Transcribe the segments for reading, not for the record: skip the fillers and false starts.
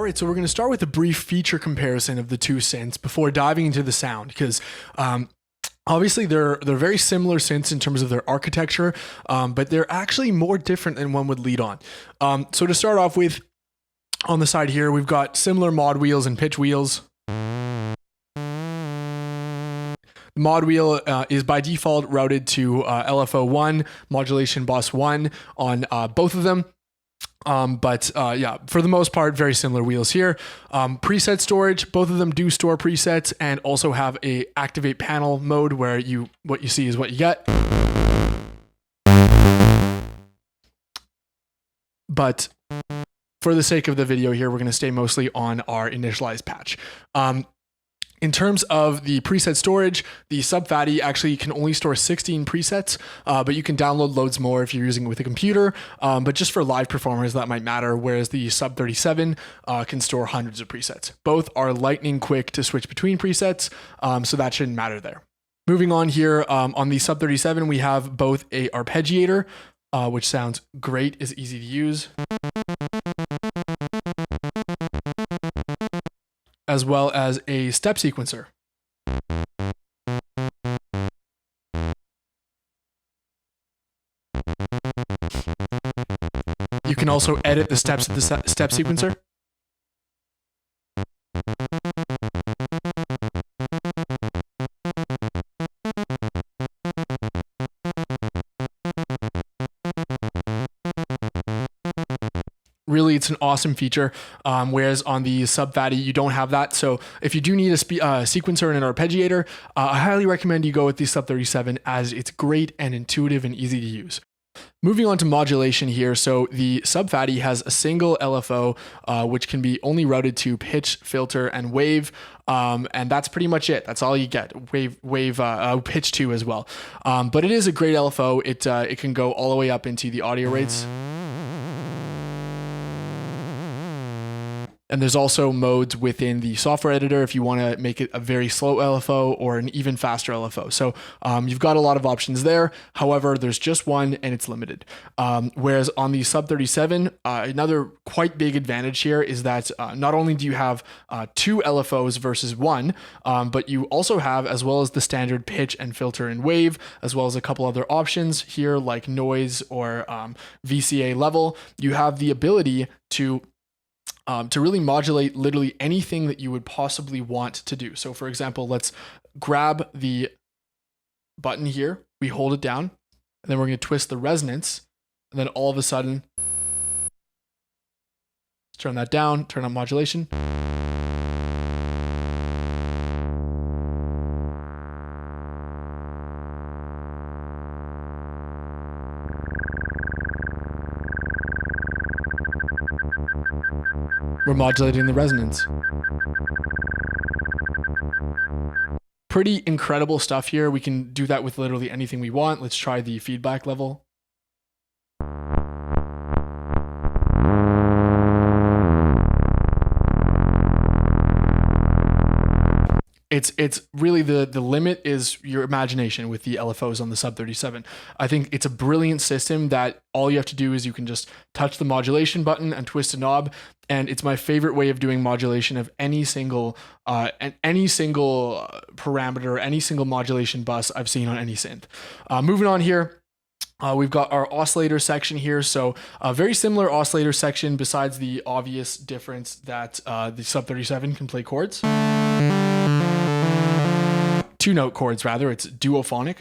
right, so we're going to start with a brief feature comparison of the two synths before diving into the sound, because obviously they're very similar synths in terms of their architecture, but they're actually more different than one would lead on. So to start off with, on the side here, we've got similar mod wheels and pitch wheels. The mod wheel is by default routed to LFO 1, modulation bus 1 on both of them. But for the most part, very similar wheels here. Preset storage, both of them do store presets and also have a activate panel mode where what you see is what you get. But for the sake of the video here, we're going to stay mostly on our initialized patch. In terms of the preset storage, the Sub Phatty actually can only store 16 presets, but you can download loads more if you're using it with a computer. But just for live performers, that might matter, whereas the Sub 37 can store hundreds of presets. Both are lightning quick to switch between presets, so that shouldn't matter there. Moving on here, on the Sub 37, we have both a arpeggiator, which sounds great, is easy to use, as well as a step sequencer. You can also edit the steps of the step sequencer. Really, it's an awesome feature, whereas on the Sub Phatty, you don't have that. So if you do need a sequencer and an arpeggiator, I highly recommend you go with the Sub 37 as it's great and intuitive and easy to use. Moving on to modulation here. So the Sub Phatty has a single LFO, which can be only routed to pitch, filter, and wave. And that's pretty much it. That's all you get. Pitch 2 as well. But it is a great LFO. It can go all the way up into the audio rates. And there's also modes within the software editor if you want to make it a very slow LFO or an even faster LFO. So you've got a lot of options there. However, there's just one and it's limited. Whereas on the Sub 37, another quite big advantage here is that not only do you have 2 LFOs versus 1, but you also have, as well as the standard pitch and filter and wave, as well as a couple other options here like noise or VCA level, you have the ability to really modulate literally anything that you would possibly want to do. So for example, let's grab the button here, we hold it down, and then we're going to twist the resonance, and then all of a sudden, let's turn that down, turn on modulation. We're modulating the resonance. Pretty incredible stuff here. We can do that with literally anything we want. Let's try the feedback level. It's really the limit is your imagination with the LFOs on the Sub 37. I think it's a brilliant system that all you have to do is you can just touch the modulation button and twist a knob. And it's my favorite way of doing modulation of any single parameter, any single modulation bus I've seen on any synth. Moving on here. We've got our oscillator section here. So a very similar oscillator section besides the obvious difference that the Sub 37 can play chords. 2-note chords rather, it's duophonic.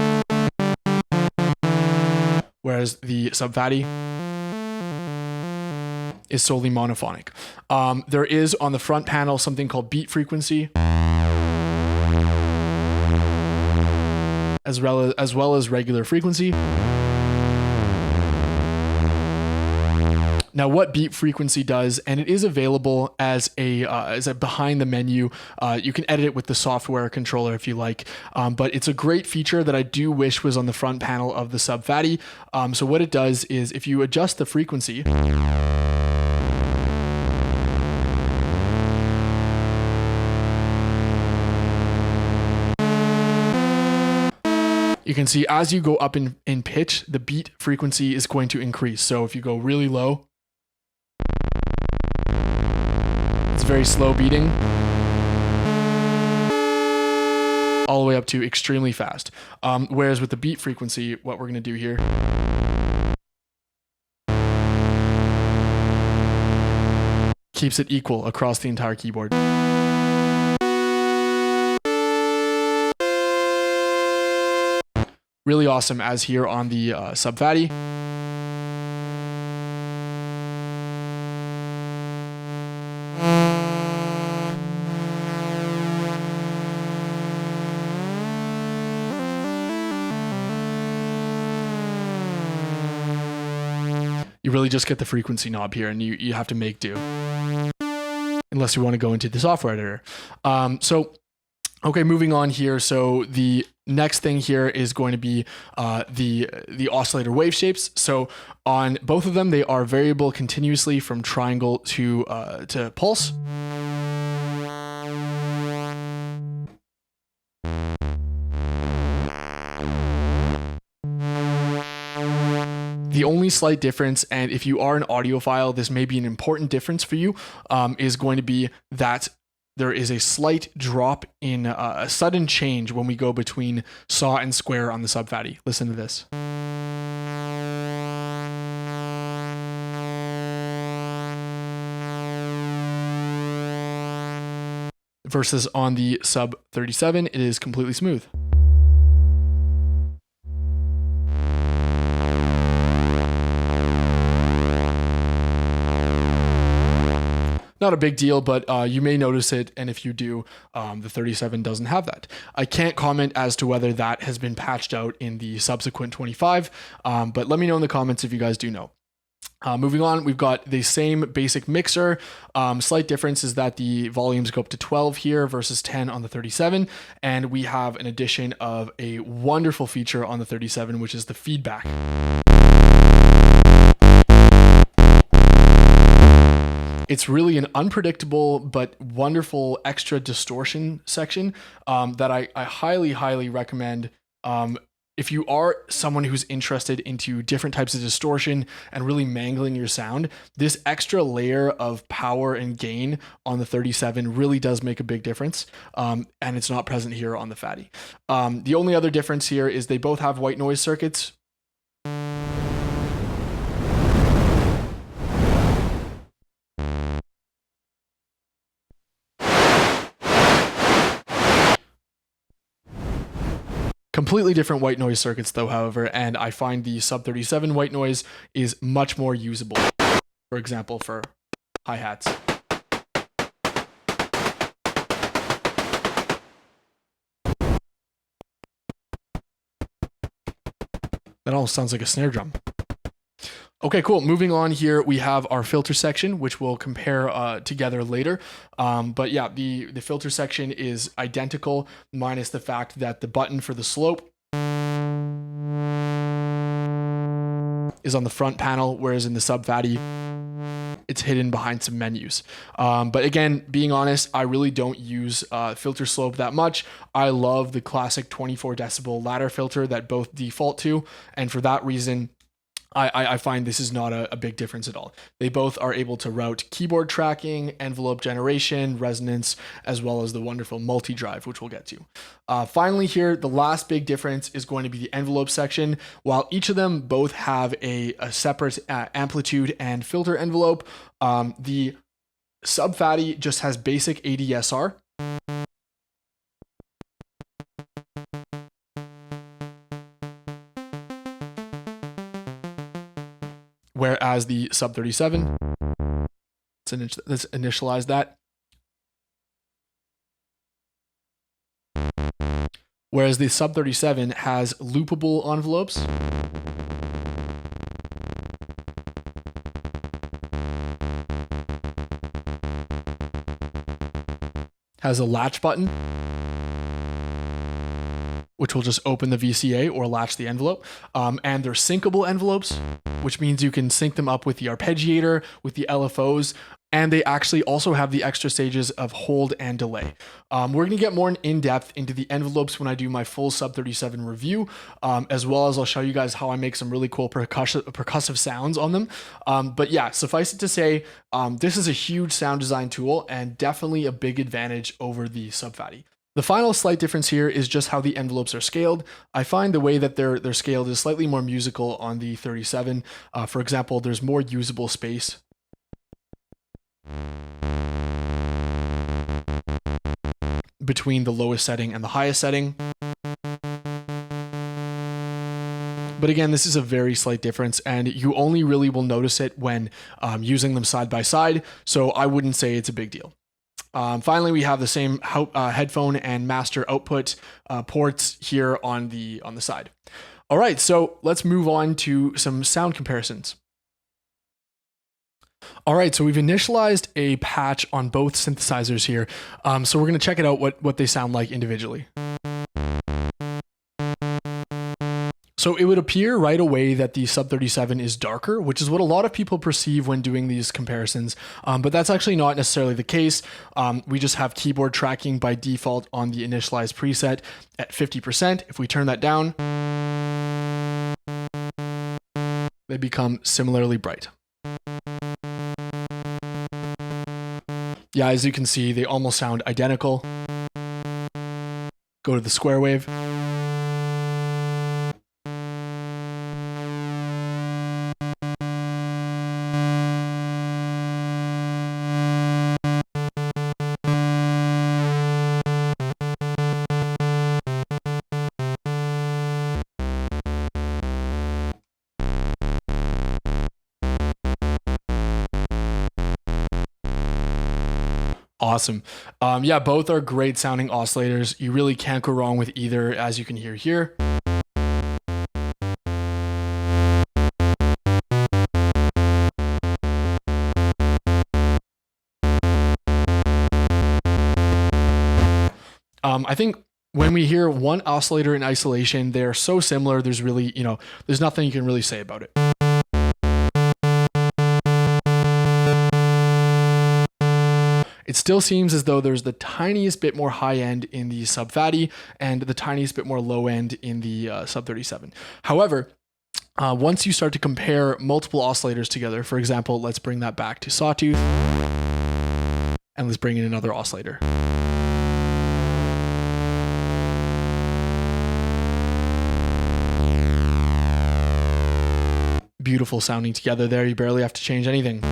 Whereas the Sub Phatty is solely monophonic. There is on the front panel something called beat frequency, as well as regular frequency. Now, what beat frequency does, and it is available as a behind the menu. You can edit it with the software controller if you like, but it's a great feature that I do wish was on the front panel of the Sub Phatty. So what it does is if you adjust the frequency, you can see as you go up in pitch, the beat frequency is going to increase. So if you go really low, it's very slow beating, all the way up to extremely fast. Whereas with the beat frequency, what we're going to do here keeps it equal across the entire keyboard. Really awesome as here on the Sub Phatty. You really just get the frequency knob here, and you have to make do, unless you want to go into the software editor. Okay, moving on here. So the next thing here is going to be the oscillator wave shapes. So on both of them, they are variable continuously from triangle to pulse. The only slight difference, and if you are an audiophile, this may be an important difference for you, is going to be that there is a slight drop in a sudden change when we go between saw and square on the Sub Phatty. Listen to this. Versus on the Sub 37, it is completely smooth. Not a big deal, but you may notice it, and if you do, the 37 doesn't have that. I can't comment as to whether that has been patched out in the Subsequent 25, but let me know in the comments if you guys do know. Moving on, we've got the same basic mixer. Slight difference is that the volumes go up to 12 here versus 10 on the 37, and we have an addition of a wonderful feature on the 37, which is the feedback. It's really an unpredictable but wonderful extra distortion section that I highly, highly recommend. If you are someone who's interested into different types of distortion and really mangling your sound, this extra layer of power and gain on the 37 really does make a big difference, and it's not present here on the Phatty. The only other difference here is they both have white noise circuits. Completely different white noise circuits though, however, and I find the Sub 37 white noise is much more usable, for example, for hi-hats. That almost sounds like a snare drum. Okay, cool. Moving on here, we have our filter section, which we'll compare together later. But yeah, the filter section is identical, minus the fact that the button for the slope is on the front panel, whereas in the Sub Phatty, it's hidden behind some menus. But again, being honest, I really don't use filter slope that much. I love the classic 24 decibel ladder filter that both default to, and for that reason, I find this is not a big difference at all. They both are able to route keyboard tracking, envelope generation, resonance, as well as the wonderful multi-drive, which we'll get to. Finally here, the last big difference is going to be the envelope section. While each of them both have a separate amplitude and filter envelope, the Sub Phatty just has basic ADSR. Whereas the Sub 37, let's initialize that. Whereas the Sub 37 has loopable envelopes. Has a latch button, which will just open the VCA or latch the envelope. And they're syncable envelopes, which means you can sync them up with the arpeggiator, with the LFOs, and they actually also have the extra stages of hold and delay. We're going to get more in depth into the envelopes when I do my full Sub 37 review, as well as I'll show you guys how I make some really cool percussive sounds on them. But yeah, suffice it to say, this is a huge sound design tool and definitely a big advantage over the Sub Phatty. The final slight difference here is just how the envelopes are scaled. I find the way that they're scaled is slightly more musical on the 37. For example, there's more usable space between the lowest setting and the highest setting. But again, this is a very slight difference, and you only really will notice it when using them side by side, so I wouldn't say it's a big deal. Finally, we have the same headphone and master output ports here on the side. All right, so let's move on to some sound comparisons. All right, so we've initialized a patch on both synthesizers here. So we're going to check it out, what they sound like individually. So it would appear right away that the Sub 37 is darker, which is what a lot of people perceive when doing these comparisons, but that's actually not necessarily the case. We just have keyboard tracking by default on the initialized preset at 50%. If we turn that down, they become similarly bright. Yeah, as you can see, they almost sound identical. Go to the square wave. Awesome. Yeah, both are great sounding oscillators. You really can't go wrong with either, as you can hear here. I think when we hear one oscillator in isolation, they're so similar, there's really, there's nothing you can really say about it. It still seems as though there's the tiniest bit more high end in the Sub Phatty and the tiniest bit more low end in the Sub 37. However, once you start to compare multiple oscillators together, for example, let's bring that back to Sawtooth, and let's bring in another oscillator. Beautiful sounding together there. You barely have to change anything.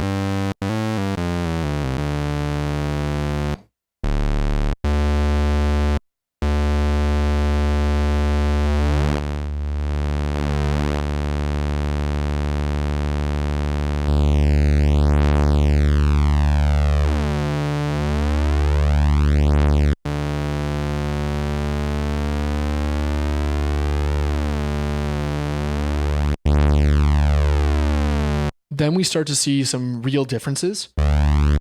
Then we start to see some real differences. And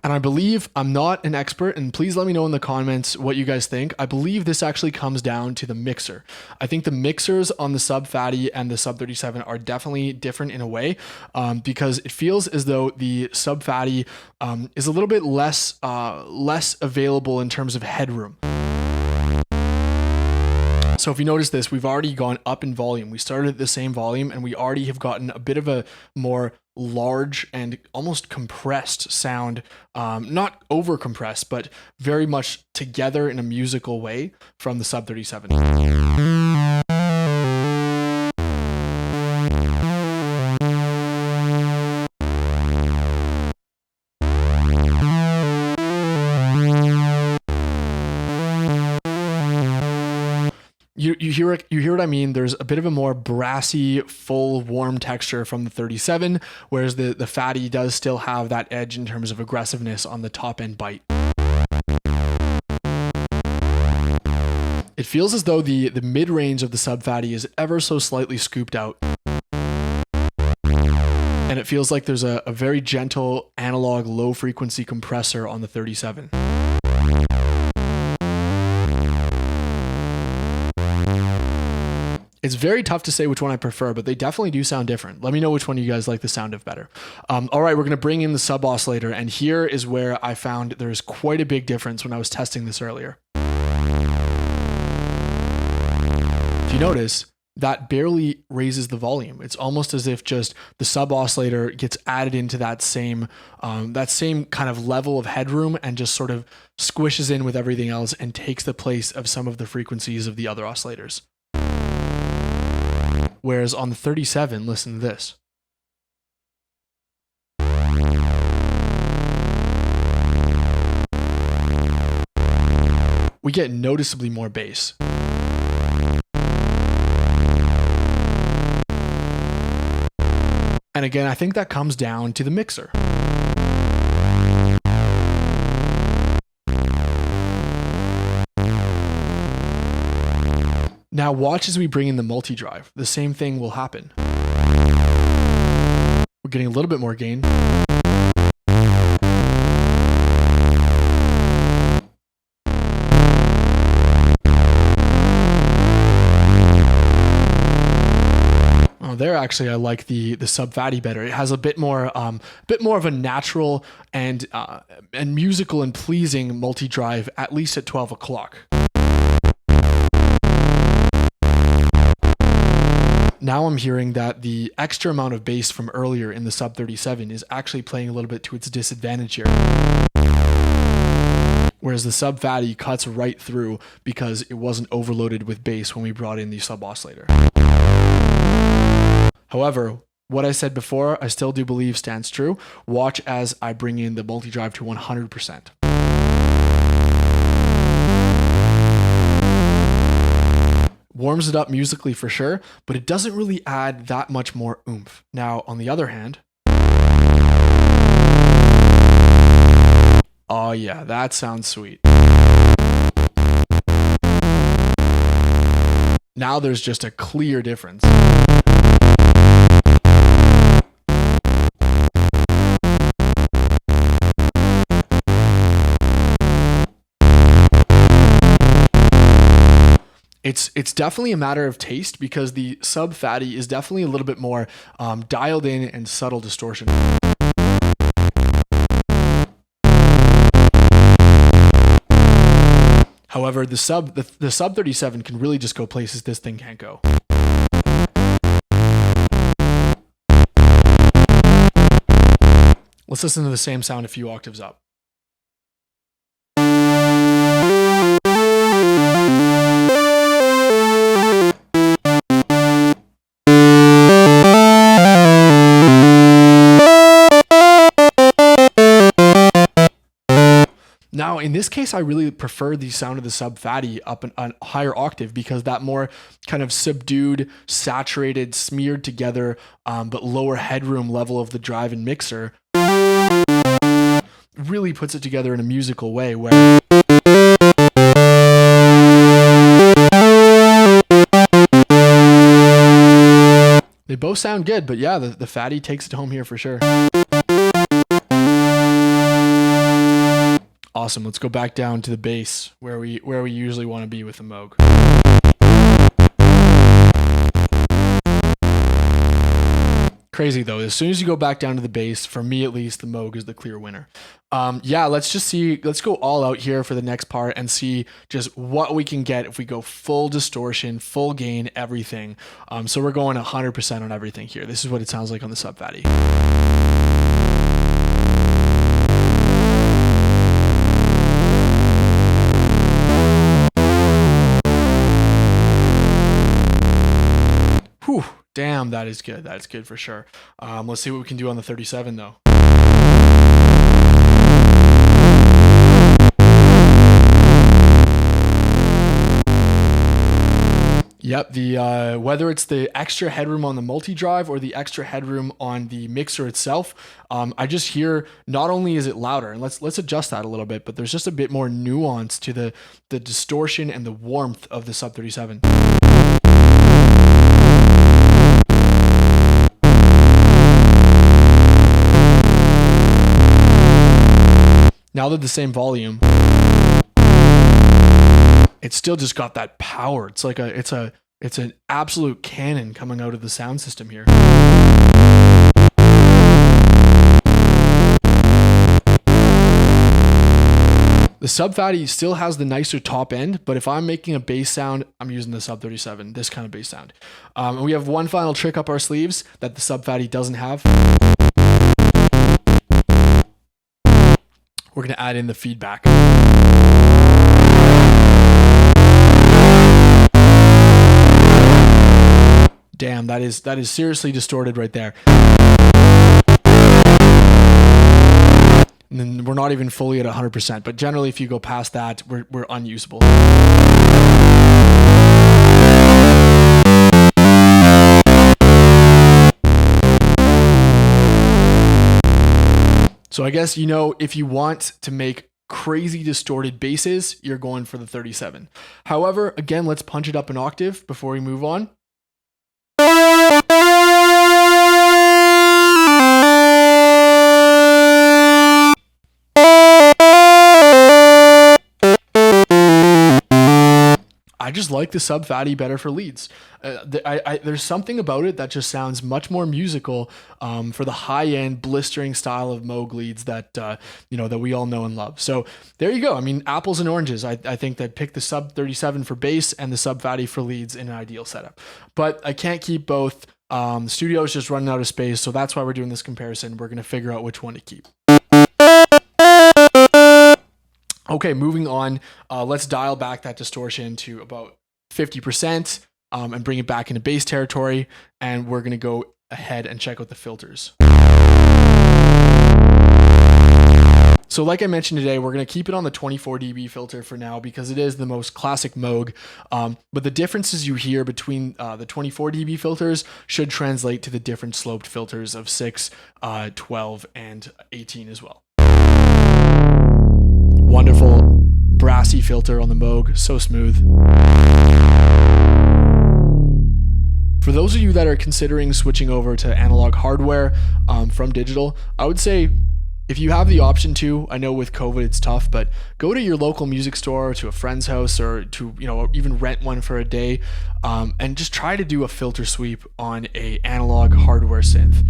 I believe, I'm not an expert, and please let me know in the comments what you guys think. I believe this actually comes down to the mixer. I think the mixers on the Sub Phatty and the Sub 37 are definitely different in a way, because it feels as though the Sub Phatty is a little bit less available in terms of headroom. So if you notice this, we've already gone up in volume. We started at the same volume and we already have gotten a bit of a more large and almost compressed sound, not over compressed, but very much together in a musical way from the Sub 37. You hear what I mean? There's a bit of a more brassy, full, warm texture from the 37, whereas the Phatty does still have that edge in terms of aggressiveness on the top end bite. It feels as though the mid-range of the Sub Phatty is ever so slightly scooped out. And it feels like there's a very gentle analog low frequency compressor on the 37. It's very tough to say which one I prefer, but they definitely do sound different. Let me know which one you guys like the sound of better. All right, we're going to bring in the sub oscillator, and here is where I found there's quite a big difference when I was testing this earlier. If you notice, that barely raises the volume. It's almost as if just the sub oscillator gets added into that same kind of level of headroom and just sort of squishes in with everything else and takes the place of some of the frequencies of the other oscillators. Whereas on the 37, listen to this. We get noticeably more bass. And again, I think that comes down to the mixer. Now watch as we bring in the multi-drive. The same thing will happen. We're getting a little bit more gain. Oh, there actually I like the sub Phatty better. It has a bit more of a natural and musical and pleasing multi-drive, at least at 12 o'clock. Now I'm hearing that the extra amount of bass from earlier in the sub 37 is actually playing a little bit to its disadvantage here. Whereas the sub Phatty cuts right through because it wasn't overloaded with bass when we brought in the sub oscillator. However, what I said before, I still do believe stands true. Watch as I bring in the multi-drive to 100%. Warms it up musically for sure, but it doesn't really add that much more oomph. Now, on the other hand, oh yeah, that sounds sweet. Now there's just a clear difference. It's definitely a matter of taste because the sub Phatty is definitely a little bit more dialed in and subtle distortion. However, the sub 37 can really just go places this thing can't go. Let's listen to the same sound a few octaves up. Now, in this case, I really prefer the sound of the sub Phatty up a higher octave because that more kind of subdued, saturated, smeared together, but lower headroom level of the drive and mixer really puts it together in a musical way where they both sound good, but yeah, the Phatty takes it home here for sure. Awesome. Let's go back down to the bass where we usually want to be with the Moog. Crazy though. As soon as you go back down to the bass, for me at least, the Moog is the clear winner. Yeah, let's go all out here for the next part and see just what we can get if we go full distortion, full gain, everything. So we're going 100% on everything here. This is what it sounds like on the sub Phatty. Whew, damn, that is good. That's good for sure. Let's see what we can do on the 37 though. Yep, the whether it's the extra headroom on the multi-drive or the extra headroom on the mixer itself, I just hear not only is it louder, and let's adjust that a little bit, but there's just a bit more nuance to the distortion and the warmth of the sub 37. Now they're the same volume, it's still just got that power. It's like it's a It's an absolute cannon coming out of the sound system here. The Sub Phatty still has the nicer top end, but if I'm making a bass sound, I'm using the Sub 37, this kind of bass sound. And we have one final trick up our sleeves that the Sub Phatty doesn't have. We're going to add in the feedback. Damn, that is seriously distorted right there. And then we're not even fully at 100%, but generally if you go past that, we're unusable. So I guess, you know, if you want to make crazy distorted basses, you're going for the 37. However, again, let's punch it up an octave before we move on. I just like the Sub Phatty better for leads. There's something about it that just sounds much more musical for the high-end blistering style of Moog leads that you know, that we all know and love. So there you go. I mean, apples and oranges. I think that pick the Sub 37 for bass and the Sub Phatty for leads in an ideal setup. But I can't keep both. The studio's just running out of space, so that's why we're doing this comparison. We're going to figure out which one to keep. Okay, moving on, let's dial back that distortion to about 50% and bring it back into bass territory, and we're going to go ahead and check out the filters. So like I mentioned today, we're going to keep it on the 24 dB filter for now because it is the most classic Moog, but the differences you hear between the 24 dB filters should translate to the different sloped filters of 6, 12, and 18 as well. Wonderful brassy filter on the Moog, so smooth. For those of you that are considering switching over to analog hardware from digital, I would say if you have the option to, I know with COVID it's tough, but go to your local music store, to a friend's house, or to, you know, even rent one for a day, and just try to do a filter sweep on a analog hardware synth.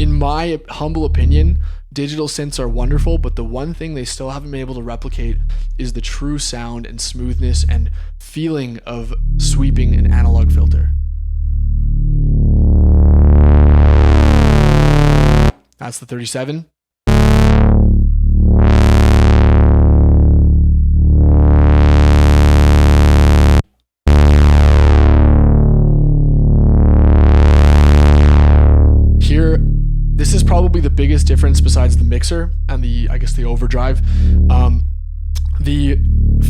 In my humble opinion, digital synths are wonderful, but the one thing they still haven't been able to replicate is the true sound and smoothness and feeling of sweeping an analog filter. That's the 37. Here, this is probably the biggest difference besides the mixer and the, I guess, the overdrive. The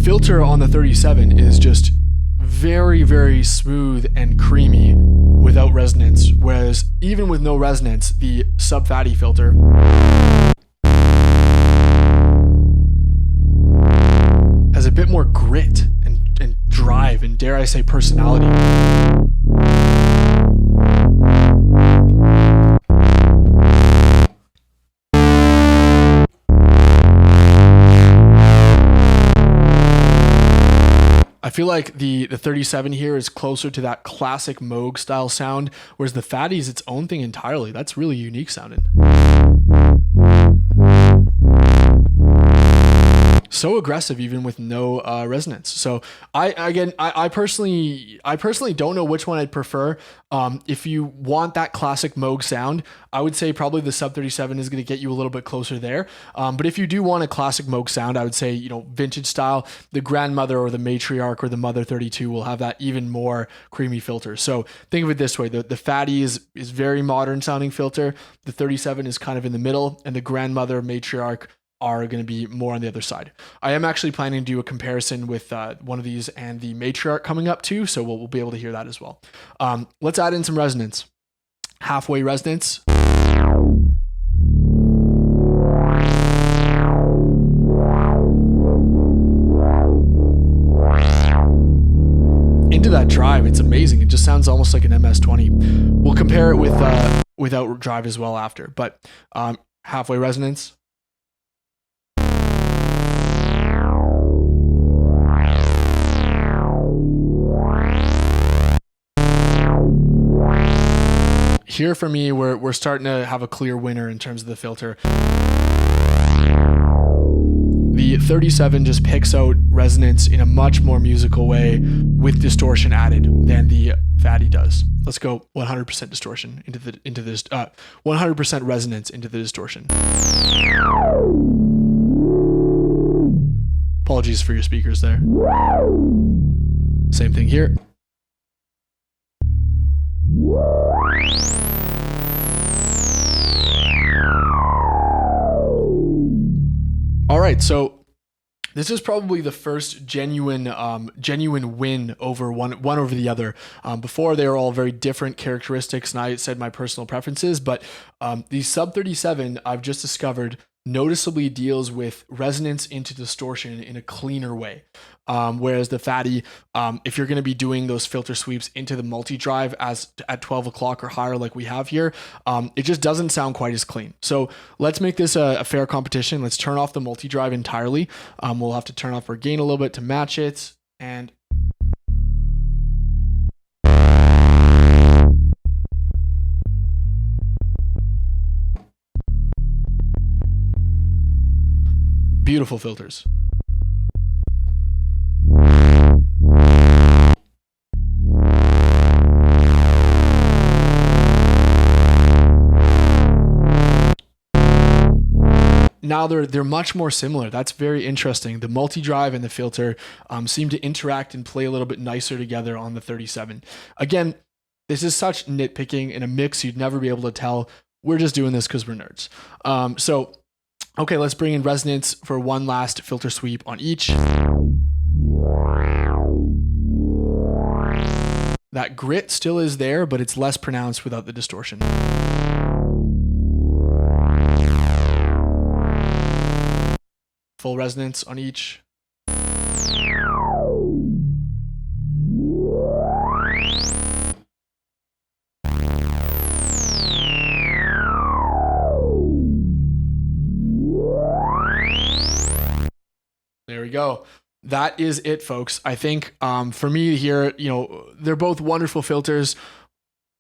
filter on the 37 is just very, very smooth and creamy without resonance, whereas even with no resonance, the Sub Phatty filter has a bit more grit and drive and, dare I say, personality. I feel like the 37 here is closer to that classic Moog style sound, whereas the Phatty is its own thing entirely. That's really unique sounding. So aggressive even with no resonance. So I personally don't know which one I'd prefer. If you want that classic Moog sound, I would say probably the Sub 37 is going to get you a little bit closer there. But if you do want a classic Moog sound, I would say, you know, vintage style, the grandmother or the matriarch or the mother 32 will have that even more creamy filter. So think of it this way: the Phatty is very modern sounding filter. The 37 is kind of in the middle, and the grandmother, matriarch are going to be more on the other side. I am actually planning to do a comparison with one of these and the matriarch coming up too, so we'll be able to hear that as well. Let's add in some resonance. Halfway resonance. Into that drive, it's amazing. It just sounds almost like an MS-20. We'll compare it with without drive as well after, but halfway resonance. here for me, we're starting to have a clear winner in terms of the filter. The 37 just picks out resonance in a much more musical way with distortion added than the Phatty does. Let's go 100% distortion into this 100% resonance into the distortion. Apologies for your speakers there. Same thing here. All right, so this is probably the first genuine win over one over the other. Before, they were all very different characteristics, and I said my personal preferences, but the Sub 37 I've just discovered noticeably deals with resonance into distortion in a cleaner way. Whereas the Phatty, if you're going to be doing those filter sweeps into the multi-drive as at 12 o'clock or higher like we have here, it just doesn't sound quite as clean. So let's make this a fair competition. Let's turn off the multi-drive entirely. We'll have to turn off our gain a little bit to match it. And beautiful filters. Now they're much more similar. That's very interesting. The multi-drive and the filter seem to interact and play a little bit nicer together on the 37. Again, this is such nitpicking in a mix you'd never be able to tell. We're just doing this because we're nerds. Okay, let's bring in resonance for one last filter sweep on each. That grit still is there, but it's less pronounced without the distortion. Full resonance on each. There we go. That is it, folks. I think for me here, they're both wonderful filters.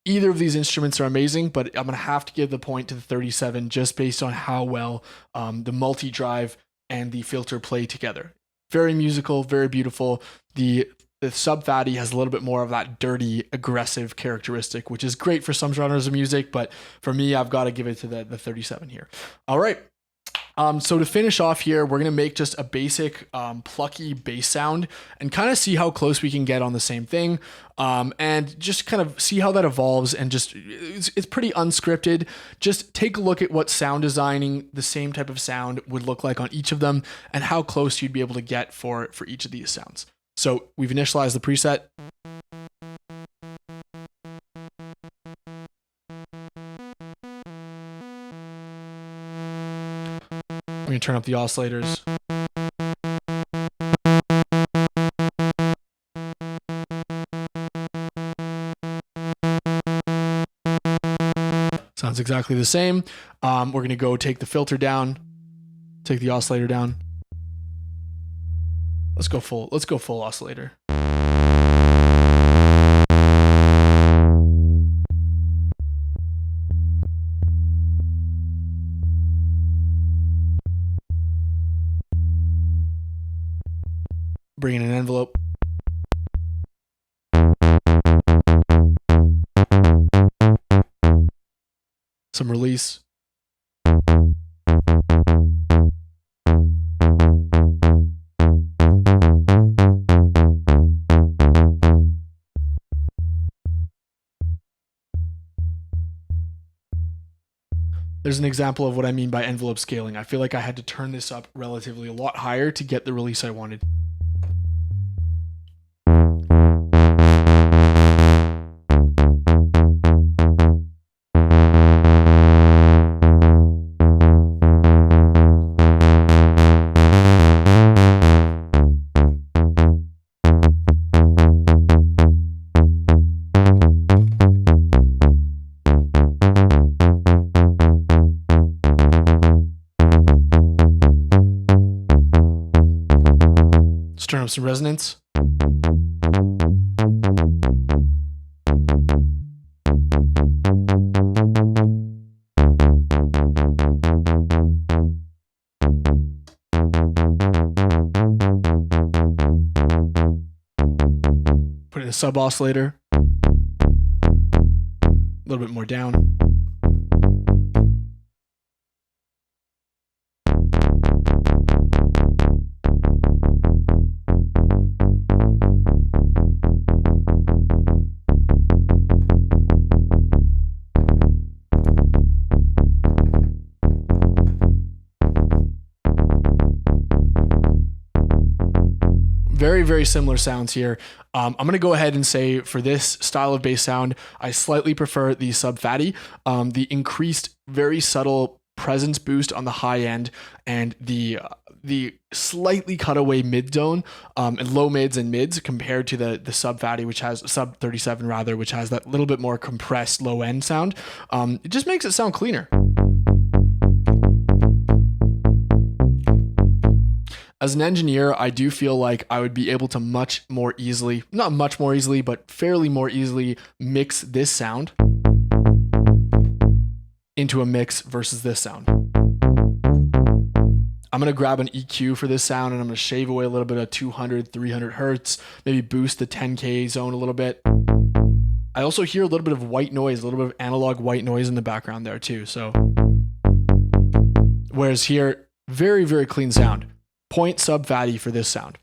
Either of these instruments are amazing, but I'm going to have to give the point to the 37 just based on how well the multi-drive and the filter play together. Very musical, very beautiful. The Sub Phatty has a little bit more of that dirty, aggressive characteristic, which is great for some genres of music, but for me, I've got to give it to the 37 here. All right. So to finish off here, we're going to make just a basic plucky bass sound and kind of see how close we can get on the same thing, and just kind of see how that evolves. And just it's pretty unscripted. Just take a look at what sound designing the same type of sound would look like on each of them and how close you'd be able to get for each of these sounds. So we've initialized the preset. I'm going to turn up the oscillators. Sounds exactly the same. We're going to go take the filter down, take the oscillator down. Let's go full oscillator. Bring in an envelope. Some release. There's an example of what I mean by envelope scaling. I feel like I had to turn this up relatively a lot higher to get the release I wanted. Turn up some resonance. sub oscillator. A little bit more down. Very, very similar sounds here. I'm going to go ahead and say for this style of bass sound, I slightly prefer the sub Phatty. The increased, very subtle presence boost on the high end and the slightly cutaway mid zone and low mids and mids compared to the sub Phatty, which has sub 37 rather, which has that little bit more compressed low end sound. It just makes it sound cleaner. As an engineer, I do feel like I would be able to much more easily, not much more easily, but fairly more easily mix this sound into a mix versus this sound. I'm going to grab an EQ for this sound and I'm going to shave away a little bit of 200, 300 hertz, maybe boost the 10K zone a little bit. I also hear a little bit of white noise, a little bit of analog white noise in the background there too. So, whereas here, very, very clean sound. Point sub Phatty for this sound.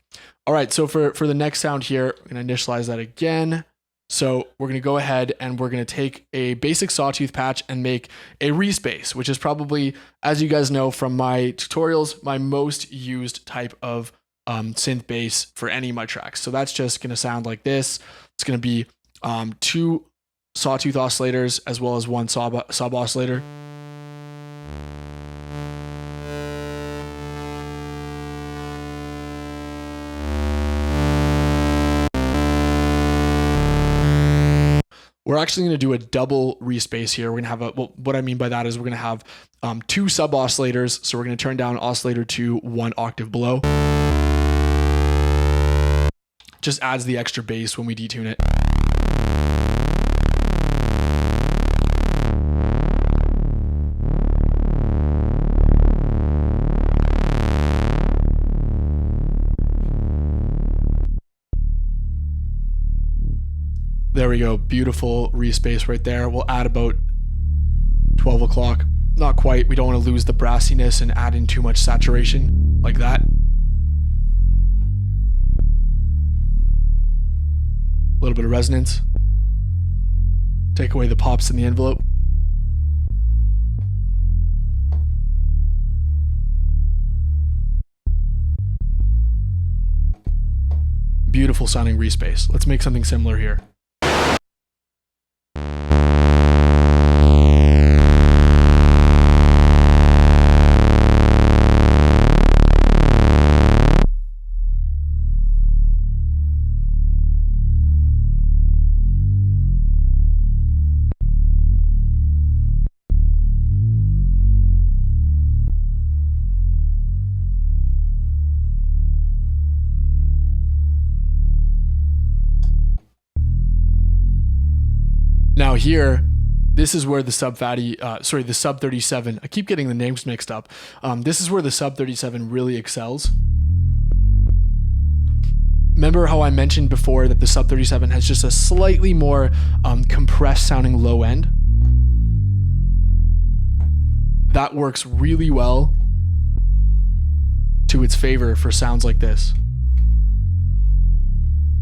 All right, so for the next sound here, I'm going to initialize that again. So we're going to go ahead and we're going to take a basic sawtooth patch and make a Respace, which is probably, as you guys know from my tutorials, my most used type of synth bass for any of my tracks. So that's just going to sound like this. It's going to be 2 sawtooth oscillators as well as 1 sub oscillator. We're actually going to do a double Respace here. We're going to have well, what I mean by that is we're going to have 2 sub oscillators. So we're going to turn down oscillator to 1 octave below. Just adds the extra bass when we detune it. There we go. Beautiful Respace right there. We'll add about 12 o'clock. Not quite. We don't want to lose the brassiness and add in too much saturation like that. A little bit of resonance. Take away the pops in the envelope. Beautiful sounding Respace. Let's make something similar here. Now here, this is where the sub Phatty, the sub 37, I keep getting the names mixed up. This is where the sub 37 really excels. Remember how I mentioned before that the sub 37 has just a slightly more compressed sounding low end? That works really well to its favor for sounds like this.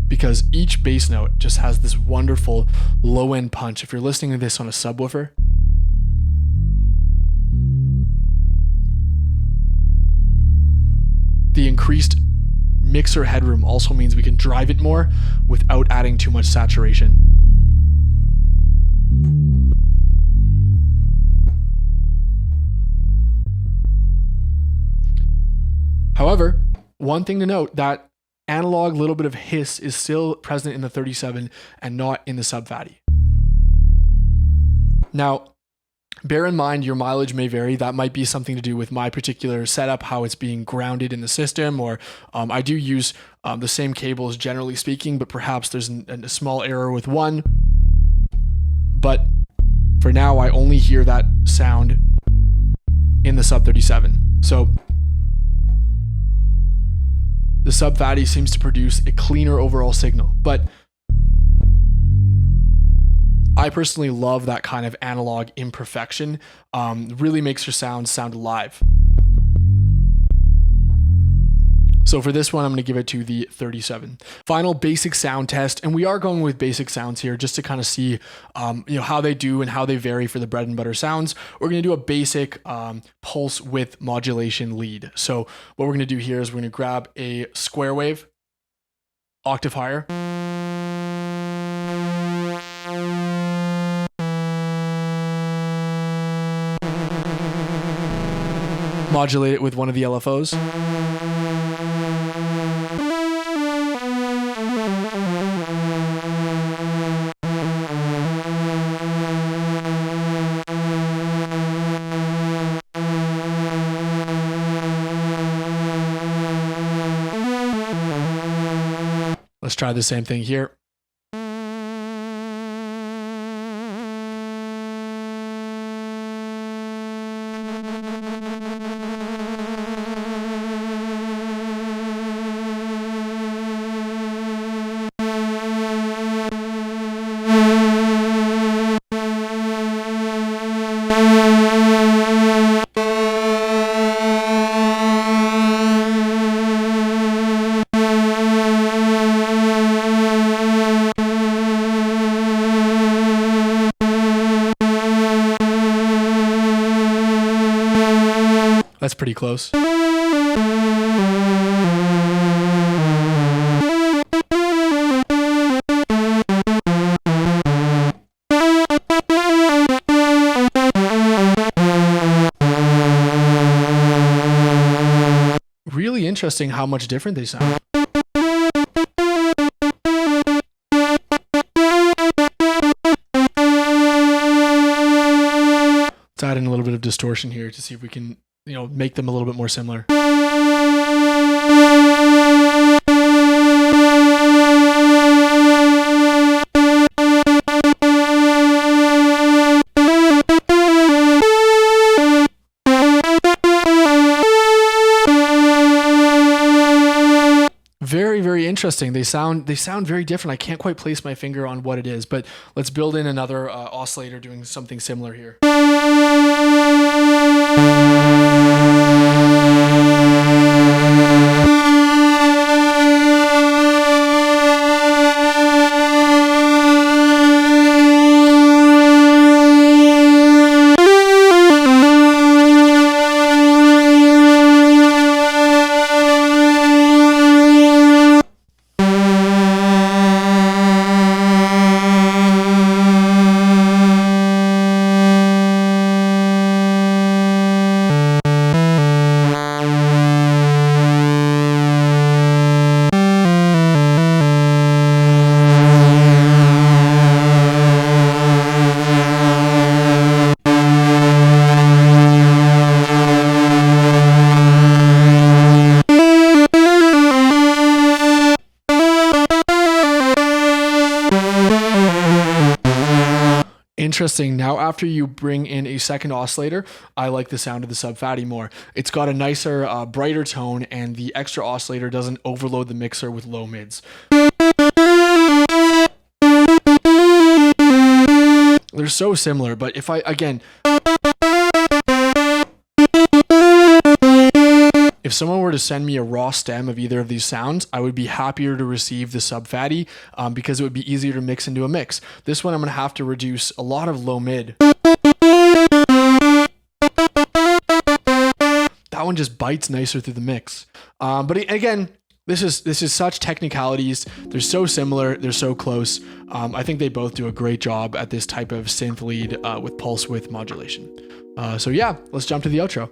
Because each bass note just has this wonderful low end punch. If you're listening to this on a subwoofer, the increased mixer headroom also means we can drive it more without adding too much saturation. However, one thing to note, that analog little bit of hiss is still present in the 37 and not in the sub Phatty. Now, bear in mind your mileage may vary. That might be something to do with my particular setup, how it's being grounded in the system, or I do use the same cables generally speaking, but perhaps there's a small error with one. But for now, I only hear that sound in the sub 37. So the sub Phatty seems to produce a cleaner overall signal, but I personally love that kind of analog imperfection. Really makes your sound alive. So for this one, I'm going to give it to the 37. Final basic sound test, and we are going with basic sounds here just to kind of see how they do and how they vary for the bread and butter sounds. We're going to do a basic pulse width modulation lead. So what we're going to do here is we're going to grab a square wave, octave higher, modulate it with one of the LFOs. Let's try the same thing here. That's pretty close. Really interesting how much different they sound. Let's add in a little bit of distortion here to see if we can make them a little bit more similar. Very, very interesting. They sound very different. I can't quite place my finger on what it is, but let's build in another oscillator doing something similar here. Interesting. Now, after you bring in a second oscillator, I like the sound of the Sub Phatty more. It's got a nicer, brighter tone, and the extra oscillator doesn't overload the mixer with low mids. They're so similar, but if if someone were to send me a raw stem of either of these sounds, I would be happier to receive the Sub Phatty because it would be easier to mix into a mix. This one I'm going to have to reduce a lot of low mid. That one just bites nicer through the mix. But again, this is such technicalities. They're so similar. They're so close. I think they both do a great job at this type of synth lead with pulse width modulation. So yeah, let's jump to the outro.